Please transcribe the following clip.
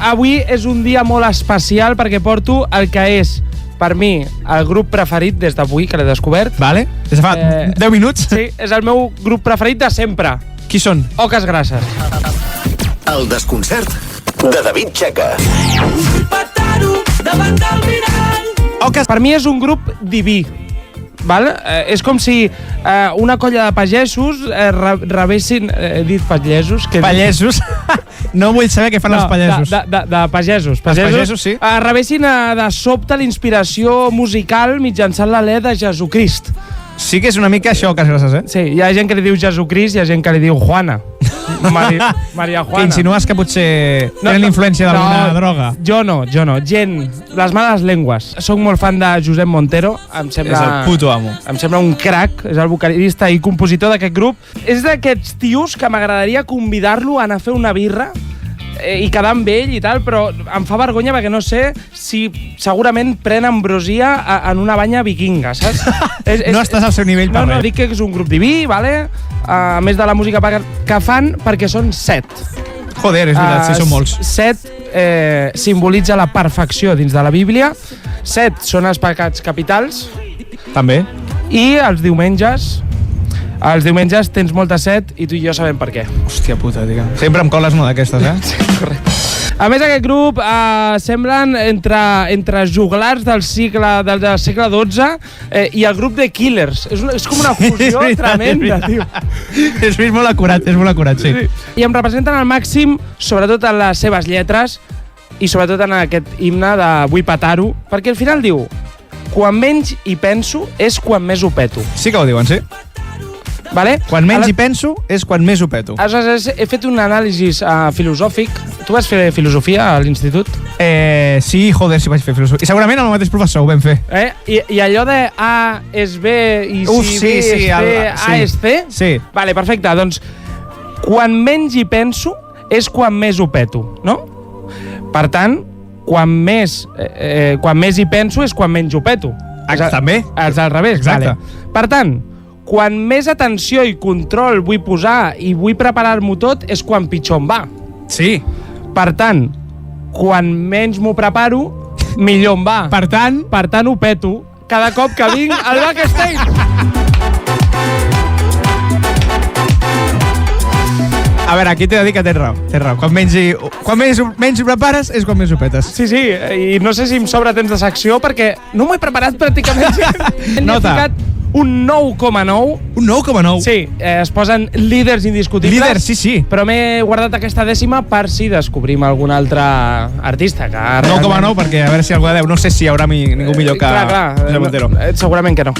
avui és un dia molt especial perquè porto el que és, per mi, el grup preferit des d'avui, que l'he descobert. Vale, des de fa 10 minuts. Sí, és el meu grup preferit de sempre. Qui són? Oques Grasses. El desconcert de David Checa. Oques, per mi és un grup diví. Val? És com si una colla de pagesos rebessin... He dit pagesos? Pagesos? No vull saber què fan els pagesos. De pagesos. Els pagesos, sí. Rebessin de sobte la inspiració musical mitjançant l'alè de Jesucrist. Sí que és una mica això, Oques Grasses, Sí, hi ha gent que li diu Jesucrist i hi ha gent que li diu Juana. Maria Juana. Que insinues que potser tenen influència d'alguna droga? Jo no. Gent, les males llengües. Soc molt fan de Josep Montero. És el puto amo. Em sembla un crac. És el vocalista i compositor d'aquest grup. És d'aquests tios que m'agradaria convidar-lo a anar a fer una birra i quedar amb ell i tal, però em fa vergonya perquè no sé si segurament pren ambrosia en una banya vikinga, saps? No estàs al seu nivell per res. No, dic que és un grup diví, vale? A més de la música que fan, perquè són 7. Joder, és veritat, sí, són molts. 7 simbolitza la perfecció dins de la Bíblia. 7 són els pecats capitals. També. I els diumenges tens molta set i tu i jo sabem per què. Hòstia puta, tia. Sempre em coles una d'aquestes, Sí, correcte. A més, aquest grup semblen entre juglars del segle XII i el grup de Killers. És com una fusió tremenda, tio. És molt acurat, sí. I em representen al màxim, sobretot en les seves lletres i sobretot en aquest himne de Vull petar-ho, perquè al final diu: quan menys hi penso és quan més ho peto. Sí que ho diuen, sí. Vale? Quan menys hi penso és quan més ho peto. Aleshores, he fet un anàlisi filosòfic. Tu vas fer filosofia a l'institut? Sí, joder, sí vaig fer filosofia. I segurament el mateix professor ho vam fer. I allò de A és B i si B és C, A és C? Sí. Vale, perfecte. Doncs, quan menys hi penso és quan més ho peto, no? Per tant, quan més hi penso és quan menys ho peto. També. És al revés. Exacte. Vale. Per tant, quan més atenció i control vull posar i vull preparar-m'ho tot és quan pitjor em va. Sí. Per tant, quan menys m'ho preparo, millor em va. Per tant, ho peto cada cop que vinc al backstage. A veure, aquí t'he de dir que tens raó. Quan menys ho prepares és quan més ho petes. Sí, i no sé si em sobra temps de secció perquè no m'ho he preparat pràcticament. Nota. Un 9,9. Un 9,9? Sí, es posen líders indiscutibles. Líders, sí. Però m'he guardat aquesta dècima per si descobrim algun altre artista. 9,9 perquè a veure si algú de 10. No sé si hi haurà ningú millor que Josep Montero. Segurament que no.